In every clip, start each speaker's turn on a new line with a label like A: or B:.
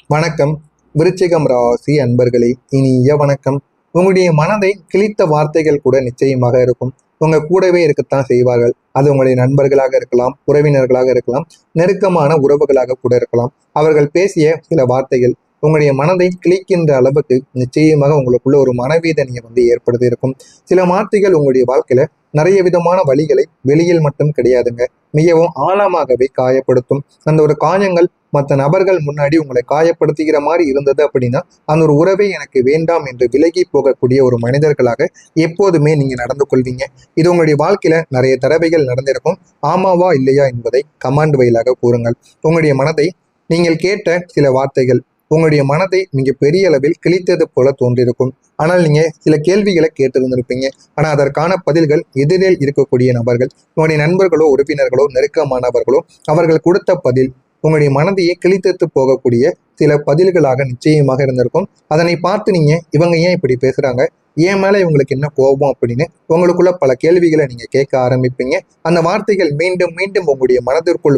A: வணக்கம். விருச்சிகம் ராசி அன்பர்களே, இனிய வணக்கம். உங்களுடைய மனதை கிழித்த வார்த்தைகள் கூட நிச்சயமாக இருக்கும். உங்க கூடவே இருக்கத்தான் செய்வார்கள். அது உங்களுடைய நண்பர்களாக இருக்கலாம், உறவினர்களாக இருக்கலாம், நெருக்கமான உறவுகளாக கூட இருக்கலாம். அவர்கள் பேசிய சில வார்த்தைகள் உங்களுடைய மனதை கிழிக்கின்ற அளவுக்கு நிச்சயமாக உங்களுக்குள்ள ஒரு மனவேதனையை ஏற்படுத்தி இருக்கும். சில வார்த்தைகள் உங்களுடைய வாழ்க்கையில நிறைய விதமான வழிகளை வெளியில் மட்டும் கிடையாதுங்க, மிகவும் ஆழமாகவே காயப்படுத்தும். அந்த ஒரு காயங்கள் மற்ற நபர்கள் முன்னாடி உங்களை காயப்படுத்துகிற மாதிரி இருந்தது அப்படின்னா அந்த ஒரு உறவை எனக்கு வேண்டாம் என்று விலகி போகக்கூடிய ஒரு மனிதர்களாக எப்போதுமே நீங்க நடந்து கொள்வீங்க. இது உங்களுடைய வாழ்க்கையில நிறைய தடவைகள் நடந்திருக்கும். ஆமாவா இல்லையா என்பதை கமாண்ட் வயலாக கூறுங்கள். உங்களுடைய மனதை நீங்கள் கேட்ட சில வார்த்தைகள் உங்களுடைய மனதை மிக பெரிய அளவில் கிழித்தது போல தோன்றிருக்கும். ஆனால் நீங்க சில கேள்விகளை கேட்டிருந்திருப்பீங்க. ஆனா அதற்கான பதில்கள் எதிரில் இருக்கக்கூடிய நபர்கள், உங்களுடைய நண்பர்களோ உறுப்பினர்களோ நெருக்கமானவர்களோ அவர்கள் கொடுத்த பதில் உங்களுடைய மனதையே கிழித்து போகக்கூடிய சில பதில்களாக நிச்சயமாக இருந்திருக்கும். அதனை பார்த்து நீங்க இவங்க ஏன் இப்படி பேசுறாங்க, ஏன் மேல இவங்களுக்கு என்ன கோபம் அப்படின்னு உங்களுக்குள்ள பல கேள்விகளை நீங்க கேட்க ஆரம்பிப்பீங்க. அந்த வார்த்தைகள் மீண்டும் மீண்டும் உங்களுடைய மனதிற்குள்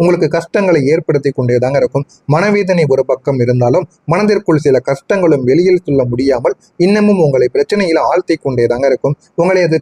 A: உங்களுக்கு கஷ்டங்களை ஏற்படுத்தி கொண்டேதாங்க இருக்கும். மனவேதனை ஒரு பக்கம் இருந்தாலும் மனதிற்குள் சில கஷ்டங்களும் வெளியில் சொல்ல முடியாமல் இன்னமும் உங்களை பிரச்சனையில ஆழ்த்தி கொண்டேதாங்க இருக்கும். உங்களை அதை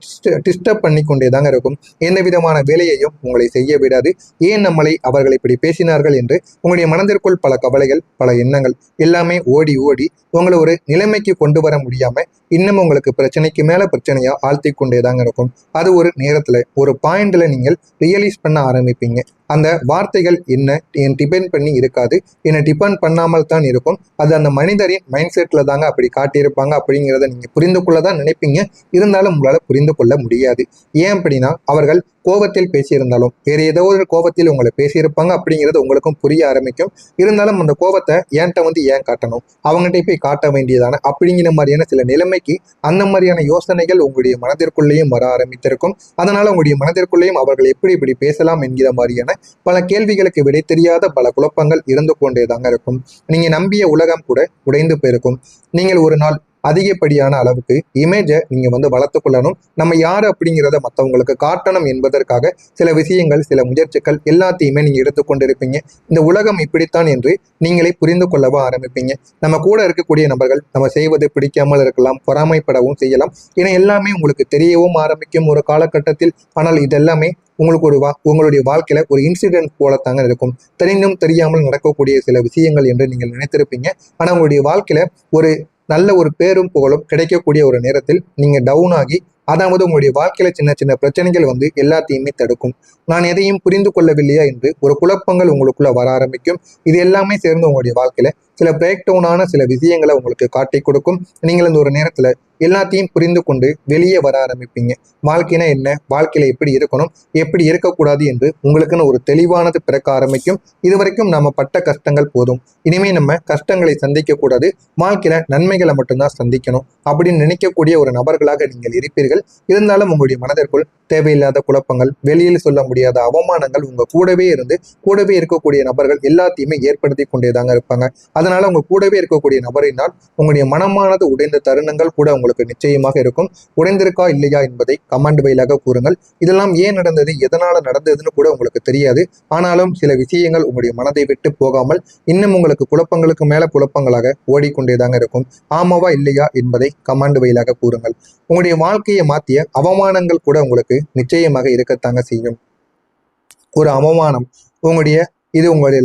A: டிஸ்டர்ப் பண்ணி கொண்டேதாங்க இருக்கும். எந்த விதமான வேலையையும் உங்களை செய்ய விடாது. ஏன் நம்மளை அவர்கள் இப்படி பேசினார்கள் என்று உங்களுடைய மனதிற்குள் பல கவலைகள், பல எண்ணங்கள் எல்லாமே ஓடி ஓடி உங்களை ஒரு நிலைமைக்கு கொண்டு வர முடியாம இன்னும் உங்களுக்கு பிரச்சனைக்கு மேல பிரச்சனையா ஆழ்த்தி கொண்டேதாங்க இருக்கும். அது ஒரு நேரத்துல ஒரு பாயிண்ட்ல நீங்கள் ரியலைஸ் பண்ண ஆரம்பிப்பீங்க. அந்த வார்த்தைகள் என்ன என் டிபெண்ட் பண்ணி இருக்காது, என்னை டிபெண்ட் பண்ணாமல் தான் இருக்கும். அது அந்த மனிதரின் மைண்ட் செட்ல தாங்க அப்படி காட்டியிருப்பாங்க அப்படிங்கிறத நீங்க புரிந்து கொள்ளதான் நினைப்பீங்க. இருந்தாலும் உங்களால புரிந்து கொள்ள முடியாது. ஏன் அப்படின்னா அவர்கள் கோபத்தில் பேசியிருந்தாலும் வேற ஏதோ ஒரு கோபத்தில் உங்களை பேசியிருப்பாங்க அப்படிங்கிறது உங்களுக்கும் புரிய ஆரம்பிக்கும். இருந்தாலும் அந்த கோபத்தை ஏன்ட்ட ஏன் காட்டணும், அவங்ககிட்ட போய் காட்ட வேண்டியதான அப்படிங்கிற மாதிரியான சில நிலைமைக்கு அந்த மாதிரியான யோசனைகள் உங்களுடைய மனதிற்குள்ளேயும் வர ஆரம்பித்திருக்கும். அதனால உங்களுடைய மனதிற்குள்ளேயும் அவர்கள் எப்படி இப்படி பேசலாம் என்கிற மாதிரியான பல கேள்விகளுக்கு விடை தெரியாத பல குழப்பங்கள் இருந்து கொண்டேதாங்க இருக்கும். நீங்க நம்பிய உலகம் கூட உடைந்து போயிருக்கும். நீங்கள் ஒரு நாள் அதிகப்படியான அளவுக்கு இமேஜை நீங்க வளர்த்து கொள்ளணும், நம்ம யாரு அப்படிங்கிறத மற்றவங்களுக்கு காட்டணும் என்பதற்காக சில விஷயங்கள், சில முயற்சிகள் எல்லாத்தையுமே நீங்க எடுத்துக்கொண்டிருப்பீங்க. இந்த உலகம் இப்படித்தான் என்று நீங்களே புரிந்து கொள்ளவும் ஆரம்பிப்பீங்க. நம்ம கூட இருக்கக்கூடிய நபர்கள் நம்ம செய்வது பிடிக்காமல் இருக்கலாம், பொறாமைப்படவும் செய்யலாம். ஏன்னா எல்லாமே உங்களுக்கு தெரியவும் ஆரம்பிக்கும் ஒரு காலகட்டத்தில். ஆனால் இதெல்லாமே உங்களுக்கு உங்களுடைய வாழ்க்கையில ஒரு இன்சிடென்ட் போலத்தாங்க இருக்கும். தெரிந்தும் தெரியாமல் நடக்கக்கூடிய சில விஷயங்கள் என்று நீங்கள் நினைத்திருப்பீங்க. ஆனா உங்களுடைய வாழ்க்கையில ஒரு நல்ல ஒரு பேரும் புகழும் கிடைக்கக்கூடிய ஒரு நேரத்தில் நீங்க டவுன் ஆகி, அதாவது உங்களுடைய வாழ்க்கையில சின்ன சின்ன பிரச்சனைகள் எல்லாத்தையுமே தடுக்கும். நான் எதையும் புரிந்து கொள்ளவில்லையா என்று ஒரு குழப்பங்கள் உங்களுக்குள்ள வர ஆரம்பிக்கும். இது எல்லாமே சேர்ந்து உங்களுடைய வாழ்க்கையில சில பிரேக் டவுனான சில விஷயங்களை உங்களுக்கு காட்டி கொடுக்கும். நீங்கள் இந்த ஒரு நேரத்துல எல்லாத்தையும் புரிந்து கொண்டு வெளியே வர ஆரம்பிப்பீங்க. வாழ்க்கைனா என்ன, வாழ்க்கையில எப்படி இருக்கணும், எப்படி இருக்கக்கூடாது என்று உங்களுக்குன்னு ஒரு தெளிவானது பிறக்க ஆரம்பிக்கும். இதுவரைக்கும் நம்ம பட்ட கஷ்டங்கள் போதும், இனிமே நம்ம கஷ்டங்களை சந்திக்க கூடாது, வாழ்க்கையில நன்மைகளை மட்டும்தான் சந்திக்கணும் அப்படின்னு நினைக்கக்கூடிய ஒரு நபர்களாக நீங்கள் இருப்பீர்கள். இருந்தாலும் உங்களுடைய மனதிற்குள் தேவையில்லாத குழப்பங்கள், வெளியில் சொல்ல முடியாத அவமானங்கள் உங்க கூடவே இருந்து கூடவே இருக்கக்கூடிய நபர்கள் எல்லாத்தையுமே ஏற்படுத்தி கொண்டேதாங்க இருப்பாங்க. அதனால உங்க கூடவே இருக்கக்கூடிய நபரினால் உங்களுடைய மனமானது உடைந்த தருணங்கள் கூட உங்களுக்கு நிச்சயமாக இருக்கும். உடைந்திருக்கா இல்லையா என்பதை கமெண்ட் வழியாக கூறுங்கள். இதெல்லாம் ஏன் நடந்தது, எதனால நடந்ததுன்னு கூட உங்களுக்கு தெரியாது. ஆனாலும் சில விஷயங்கள் உங்களுடைய மனதை விட்டு போகாமல் இன்னும் உங்களுக்கு குழப்பங்களுக்கு மேல குழப்பங்களாக ஓடிக்கொண்டேதாங்க இருக்கும். ஆமாவா இல்லையா என்பதை கமெண்ட் வழியாக கூறுங்கள். உங்களுடைய வாழ்க்கையை மாற்றிய அவமானங்கள் கூட உங்களுக்கு நிச்சயமாக இருக்கத்தாங்க செய்யும். ஒரு அவமானம் உங்களுடைய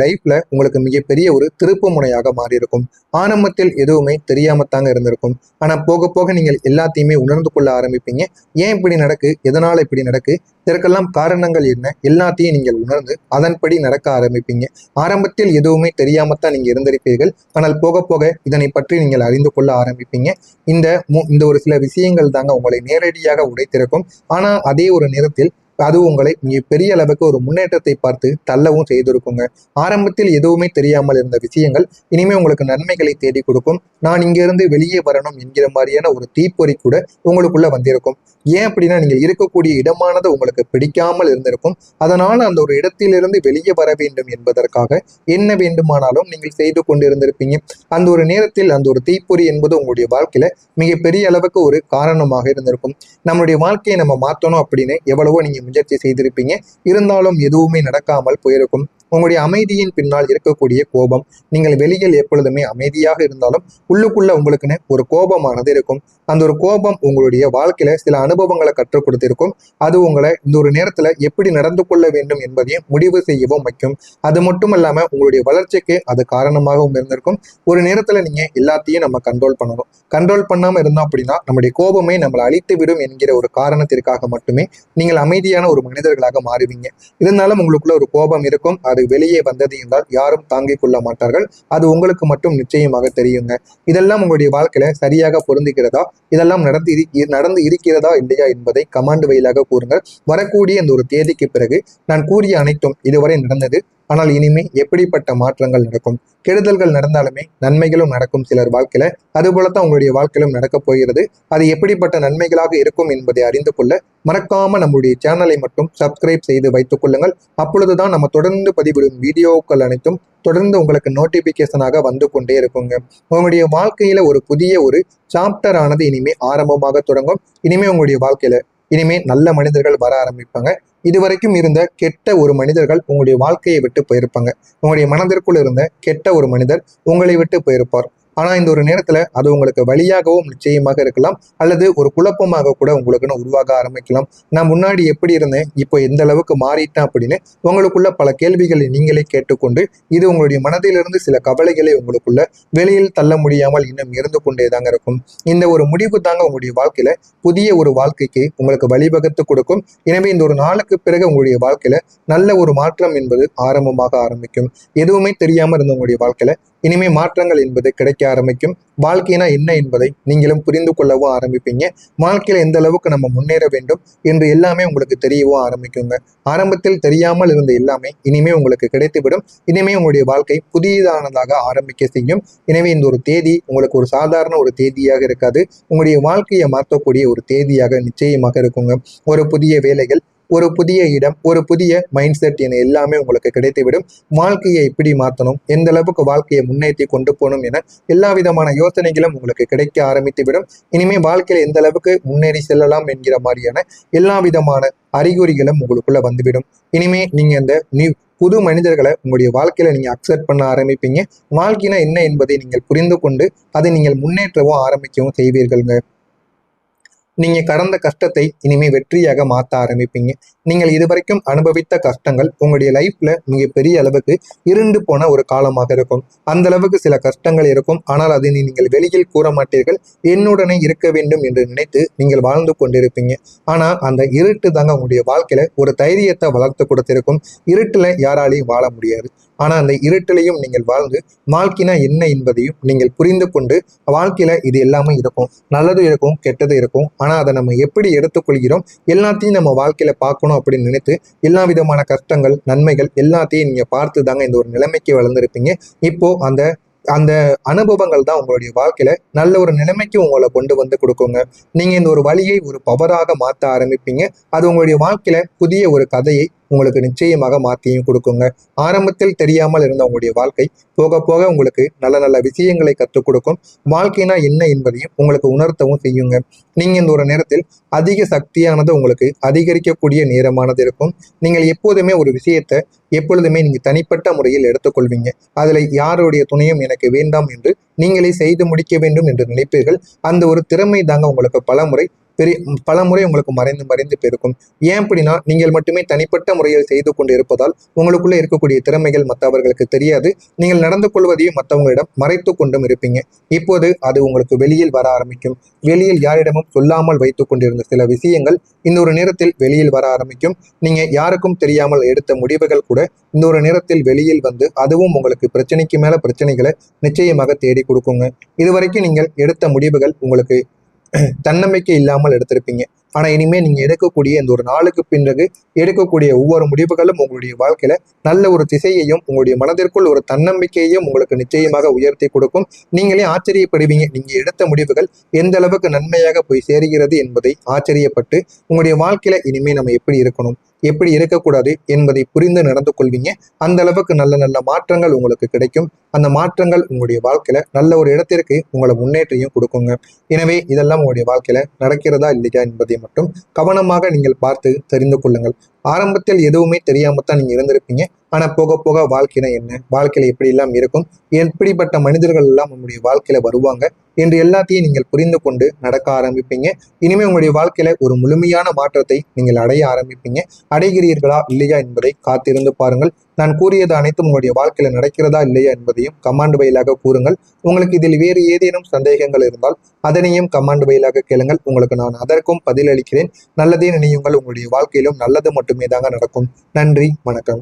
A: லைஃப்ல உங்களுக்கு மிகப்பெரிய ஒரு திருப்பு முனையாக மாறி இருக்கும். ஆரம்பத்தில் எதுவுமே தெரியாமத்தாங்க இருந்திருக்கும். ஆனா போக போக நீங்கள் எல்லாத்தையுமே உணர்ந்து கொள்ள ஆரம்பிப்பீங்க. ஏன் இப்படி நடக்கு, எதனால இப்படி நடக்கு, இதற்கெல்லாம் காரணங்கள் என்ன, எல்லாத்தையும் நீங்கள் உணர்ந்து அதன்படி நடக்க ஆரம்பிப்பீங்க. ஆரம்பத்தில் எதுவுமே தெரியாமத்தான் நீங்க இருந்திருப்பீர்கள். ஆனால் போக போக இதனை பற்றி நீங்கள் அறிந்து கொள்ள ஆரம்பிப்பீங்க. இந்த ஒரு சில விஷயங்கள் தாங்க உங்களை நேரடியாக உடைத்திருக்கும். ஆனா அதே ஒரு நேரத்தில் அது உங்களை மிக பெரிய அளவுக்கு ஒரு முன்னேற்றத்தை பார்த்து தள்ளவும் செய்திருக்குங்க. ஆரம்பத்தில் எதுவுமே தெரியாமல் இருந்த விஷயங்கள் இனிமே உங்களுக்கு நன்மைகளை தேடி கொடுக்கும். நான் இங்கிருந்து வெளியே வரணும் என்கிற மாதிரியான ஒரு தீப்பொறி கூட உங்களுக்குள்ள வந்திருக்கும். ஏன் அப்படின்னா நீங்கள் இருக்கக்கூடிய இடமானது உங்களுக்கு பிடிக்காமல் இருந்திருக்கும். அதனால அந்த ஒரு இடத்திலிருந்து வெளியே வர வேண்டும் என்பதற்காக என்ன வேண்டுமானாலும் நீங்கள் செய்து கொண்டிருந்திருப்பீங்க. அந்த ஒரு நேரத்தில் அந்த ஒரு தீப்பொறி என்பது உங்களுடைய வாழ்க்கையில மிகப்பெரிய அளவுக்கு ஒரு காரணமாக இருந்திருக்கும். நம்மளுடைய வாழ்க்கையை நம்ம மாற்றணும் அப்படின்னு எவ்வளவோ நீங்க முயற்சி செய்திருப்பீங்க. இருந்தாலும் எதுவுமே நடக்காமல் போயிருக்கும். உங்களுடைய அமைதியின் பின்னால் இருக்கக்கூடிய கோபம். நீங்கள் வெளியில் எப்பொழுதுமே அமைதியாக இருந்தாலும் உள்ளுக்குள்ள உங்களுக்குன்னு ஒரு கோபமானது இருக்கும். அந்த ஒரு கோபம் உங்களுடைய வாழ்க்கையில சில அனுபவங்களை கற்றுக் கொடுத்திருக்கும். அது உங்களை இந்த ஒரு நேரத்துல எப்படி நடந்து கொள்ள வேண்டும் என்பதையும் முடிவு செய்யவும் வைக்கும். அது மட்டும் இல்லாம உங்களுடைய வளர்ச்சிக்கு அது காரணமாகவும் இருந்திருக்கும். ஒரு நேரத்துல நீங்க எல்லாத்தையும் நம்ம கண்ட்ரோல் பண்ணணும். கண்ட்ரோல் பண்ணாம இருந்தோம் அப்படின்னா நம்முடைய கோபமே நம்மளை அழித்து விடும் என்கிற ஒரு காரணத்திற்காக மட்டுமே நீங்கள் அமைதியான ஒரு மனிதர்களாக மாறுவீங்க. இருந்தாலும் உங்களுக்குள்ள ஒரு கோபம் இருக்கும். அது வெளியே வந்தது என்றால் யாரும் தாங்கிக் கொள்ள மாட்டார்கள். அது உங்களுக்கு மட்டும் நிச்சயமாக தெரியுங்க. இதெல்லாம் உங்களுடைய வாழ்க்கையில சரியாக பொருந்துகிறதா, இதெல்லாம் நடந்து இருக்கிறதா இல்லையா என்பதை கமாண்ட் வழியாக கூறுங்கள். வரக்கூடிய இந்த ஒரு தேதிக்கு பிறகு நான் கூறிய அனைத்தும் இதுவரை நடந்தது, ஆனால் இனிமே எப்படிப்பட்ட மாற்றங்கள் நடக்கும். கெடுதல்கள் நடந்தாலுமே நன்மைகளும் நடக்கும் சிலர் வாழ்க்கையில. அதுபோலத்தான் உங்களுடைய வாழ்க்கையிலும் நடக்கப் போகிறது. அது எப்படிப்பட்ட நன்மைகளாக இருக்கும் என்பதை அறிந்து கொள்ள மறக்காம நம்முடைய சேனலை மட்டும் சப்ஸ்கிரைப் செய்து வைத்துக் கொள்ளுங்கள். அப்பொழுதுதான் நம்ம தொடர்ந்து பதிவிடும் வீடியோக்கள் அனைத்தும் தொடர்ந்து உங்களுக்கு நோட்டிபிகேஷனாக வந்து கொண்டே இருக்குங்க. உங்களுடைய வாழ்க்கையில ஒரு புதிய ஒரு சாப்டர் ஆனது இனிமே ஆரம்பமாக தொடங்கும். இனிமே உங்களுடைய வாழ்க்கையில இனிமே நல்ல மனிதர்கள் வர ஆரம்பிப்பாங்க. இதுவரைக்கும் இருந்த கெட்ட ஒரு மனிதர்கள் உங்களுடைய வாழ்க்கையை விட்டு போயிருப்பாங்க. உங்களுடைய மனதிற்குள் இருந்த கெட்ட ஒரு மனிதர் உங்களை விட்டு போயிருப்பார். ஆனா இந்த ஒரு நேரத்துல அது உங்களுக்கு வழியாகவும் நிச்சயமாக இருக்கலாம், அல்லது ஒரு குழப்பமாக கூட உங்களுக்குன்னு உருவாக ஆரம்பிக்கலாம். நான் முன்னாடி எப்படி இருந்தேன், இப்போ எந்த அளவுக்கு மாறிட்டேன் அப்படின்னு உங்களுக்குள்ள பல கேள்விகளை நீங்களே கேட்டுக்கொண்டு இது உங்களுடைய மனதிலிருந்து சில கவலைகளை உங்களுக்குள்ள வெளியில் தள்ள முடியாமல் இன்னும் இருந்து கொண்டே தாங்க இருக்கும். இந்த ஒரு முடிவு தாங்க உங்களுடைய வாழ்க்கையில புதிய ஒரு வாழ்க்கைக்கு உங்களுக்கு வழிவகுத்து கொடுக்கும். எனவே இந்த ஒரு நாளுக்கு பிறகு உங்களுடைய வாழ்க்கையில நல்ல ஒரு மாற்றம் என்பது ஆரம்பமாக ஆரம்பிக்கும். எதுவுமே தெரியாம இருந்த உங்களுடைய வாழ்க்கையில இனிமே மாற்றங்கள் என்பது கிடைக்க ஆரம்பிக்கும். வாழ்க்கைனா என்ன என்பதை நீங்களும் புரிந்து கொள்ளவும் ஆரம்பிப்பீங்க. வாழ்க்கையில எந்த அளவுக்கு நம்ம முன்னேற வேண்டும் என்று எல்லாமே உங்களுக்கு தெரியவும் ஆரம்பிக்குங்க. ஆரம்பத்தில் தெரியாமல் இருந்த எல்லாமே இனிமே உங்களுக்கு கிடைத்துவிடும். இனிமே உங்களுடைய வாழ்க்கை புதியதானதாக ஆரம்பிக்க செய்யும். எனவே இந்த ஒரு தேதி உங்களுக்கு ஒரு சாதாரண ஒரு தேதியாக இருக்காது. உங்களுடைய வாழ்க்கையை மாற்றக்கூடிய ஒரு தேதியாக நிச்சயமாக இருக்குங்க. ஒரு புதிய வேலைகள், ஒரு புதிய இடம், ஒரு புதிய மைண்ட் செட் என எல்லாமே உங்களுக்கு கிடைத்துவிடும். வாழ்க்கையை எப்படி மாற்றணும், எந்த அளவுக்கு வாழ்க்கையை முன்னேற்றி கொண்டு போகணும் என எல்லா விதமான யோசனைகளும் உங்களுக்கு கிடைக்க ஆரம்பித்துவிடும். இனிமே வாழ்க்கையில எந்த அளவுக்கு முன்னேறி செல்லலாம் என்கிற மாதிரியான எல்லா விதமான அறிகுறிகளும் உங்களுக்குள்ள வந்துவிடும். இனிமே நீங்க இந்த புது மனிதர்களை உங்களுடைய வாழ்க்கையில நீங்க அக்செப்ட் பண்ண ஆரம்பிப்பீங்க. வாழ்க்கைனா என்ன என்பதை நீங்கள் புரிந்து கொண்டு அதை நீங்கள் முன்னேற்றவும் ஆரம்பிக்கவும் செய்வீர்கள்ங்க. நீங்க கடந்த கஷ்டத்தை இனிமே வெற்றியாக மாற்ற ஆரம்பிப்பீங்க. நீங்கள் இதுவரைக்கும் அனுபவித்த கஷ்டங்கள் உங்களுடைய லைஃப்ல மிகப்பெரிய அளவுக்கு இருண்டு போன ஒரு காலமாக இருக்கும். அந்த அளவுக்கு சில கஷ்டங்கள் இருக்கும். ஆனால் அதை நீங்கள் வெளியில் கூற மாட்டீர்கள். என்னுடனே இருக்க வேண்டும் என்று நினைத்து நீங்கள் வாழ்ந்து கொண்டிருப்பீங்க. ஆனா அந்த இருட்டு தாங்க உங்களுடைய வாழ்க்கையில ஒரு தைரியத்தை வளர்த்து கொடுத்திருக்கும். இருட்டுல யாராலையும் வாழ முடியாது. ஆனா அந்த இருட்டிலையும் நீங்கள் வாழ்ந்து வாழ்க்கைனா என்ன என்பதையும் நீங்கள் புரிந்து கொண்டு வாழ்க்கையில இது எல்லாமே இருக்கும். நல்லது இருக்கும், கெட்டது இருக்கும். ஆனா அதை நம்ம எப்படி எடுத்துக்கொள்கிறோம், எல்லாத்தையும் நம்ம வாழ்க்கையில பார்க்கணும் அப்படின்னு நினைத்து எல்லா விதமான கஷ்டங்கள், நன்மைகள் எல்லாத்தையும் நீங்க பார்த்து தாங்க இந்த ஒரு நிலைமைக்கு வளர்ந்துருப்பீங்க. இப்போ அந்த அந்த அனுபவங்கள் தான் உங்களுடைய வாழ்க்கையில நல்ல ஒரு நிலைமைக்கு உங்களை கொண்டு வந்து கொடுக்குங்க. நீங்க இந்த ஒரு வழியை ஒரு பவராக மாற்ற ஆரம்பிப்பீங்க. அது உங்களுடைய வாழ்க்கையில புதிய ஒரு கதையை உங்களுக்கு நிச்சயமாக மாற்றியும் கொடுக்குங்க. ஆரம்பத்தில் தெரியாமல் இருந்த உங்களுடைய வாழ்க்கை போக போக உங்களுக்கு நல்ல நல்ல விஷயங்களை கற்றுக் கொடுக்கும். வாழ்க்கைனா என்ன என்பதையும் உங்களுக்கு உணர்த்தவும் செய்யுங்க. நீங்க இந்த ஒரு நேரத்தில் அதிக சக்தியானது உங்களுக்கு அதிகரிக்கக்கூடிய நேரமானது இருக்கும். நீங்கள் எப்போதுமே ஒரு விஷயத்தை எப்பொழுதுமே நீங்க தனிப்பட்ட முறையில் எடுத்துக்கொள்வீங்க. அதுல யாருடைய துணையும் எனக்கு வேண்டாம் என்று நீங்களே செய்து முடிக்க வேண்டும் என்று நினைப்பீர்கள். அந்த ஒரு திறமை தாங்க உங்களுக்கு பல முறை உங்களுக்கு மறைந்து மறைந்து போயிருக்கும். ஏன் அப்படின்னா நீங்கள் மட்டுமே தனிப்பட்ட முறையில் செய்து கொண்டு இருப்பதால் உங்களுக்குள்ள இருக்கக்கூடிய திறமைகள் மற்றவர்களுக்கு தெரியாது. நீங்கள் நடந்து கொள்வதையும் மற்றவங்களிடம் மறைத்து கொண்டும் இருப்பீங்க. இப்போது அது உங்களுக்கு வெளியில் வர ஆரம்பிக்கும். வெளியில் யாரிடமும் சொல்லாமல் வைத்துக் கொண்டிருந்த சில விஷயங்கள் இந்த ஒரு நேரத்தில் வெளியில் வர ஆரம்பிக்கும். நீங்க யாருக்கும் தெரியாமல் எடுத்த முடிவுகள் கூட இந்த ஒரு நேரத்தில் வெளியில் வந்து அதுவும் உங்களுக்கு பிரச்சனைக்கு மேல பிரச்சனைகளை நிச்சயமாக தேடி கொடுக்குங்க. இதுவரைக்கும் நீங்கள் எடுத்த முடிவுகள் உங்களுக்கு தன்னம்பிக்கை இல்லாமல் எடுத்திருப்பீங்க. ஆனா இனிமே நீங்க எடுக்கக்கூடிய இந்த ஒரு நாளுக்கு பிறகு எடுக்கக்கூடிய ஒவ்வொரு முடிவுகளும் உங்களுடைய வாழ்க்கையில நல்ல ஒரு திசையையும் உங்களுடைய மனதிற்குள் ஒரு தன்னம்பிக்கையையும் உங்களுக்கு நிச்சயமாக உயர்த்தி கொடுக்கும். நீங்களே ஆச்சரியப்படுவீங்க, நீங்க எடுத்த முடிவுகள் எந்த அளவுக்கு நன்மையாக போய் சேருகிறது என்பதை ஆச்சரியப்பட்டு உங்களுடைய வாழ்க்கையில இனிமே நம்ம எப்படி இருக்கணும், எப்படி இருக்கக்கூடாது என்பதை புரிந்து நடந்து கொள்வீங்க. அந்த அளவுக்கு நல்ல நல்ல மாற்றங்கள் உங்களுக்கு கிடைக்கும். அந்த மாற்றங்கள் உங்களுடைய வாழ்க்கையில நல்ல ஒரு இடத்திற்கு உங்களை முன்னேற்றியும் கொடுக்குங்க. எனவே இதெல்லாம் உங்களுடைய வாழ்க்கையில நடக்கிறதா இல்லையா என்பதை மட்டும் கவனமாக நீங்கள் பார்த்து தெரிந்து கொள்ளுங்கள். ஆரம்பத்தில் எதுவுமே தெரியாமத்தான் நீங்க இருந்திருப்பீங்க. ஆனா போக போக வாழ்க்கைனா என்ன, வாழ்க்கையில எப்படி எல்லாம் இருக்கும், எப்படிப்பட்ட மனிதர்கள் எல்லாம் உங்களுடைய வாழ்க்கையில வருவாங்க என்று எல்லாத்தையும் நீங்கள் புரிந்து கொண்டு நடக்க ஆரம்பிப்பீங்க. இனிமே உங்களுடைய வாழ்க்கையில ஒரு முழுமையான மாற்றத்தை நீங்கள் அடைய ஆரம்பிப்பீங்க. அடைகிறீர்களா இல்லையா என்பதை காத்திருந்து பாருங்கள். நான் கூறியது அனைத்தும் உங்களுடைய வாழ்க்கையில நடக்கிறதா இல்லையா என்பதையும் கமாண்ட் வழியாக கூறுங்கள். உங்களுக்கு இதில் வேறு ஏதேனும் சந்தேகங்கள் இருந்தால் அதனையும் கமாண்ட் வழியாக கேளுங்கள். உங்களுக்கு நான் அதற்கும் பதிலளிக்கிறேன். நல்லதே நினையுங்கள், உங்களுடைய வாழ்க்கையிலும் நல்லது மட்டுமே தாங்க நடக்கும். நன்றி, வணக்கம்.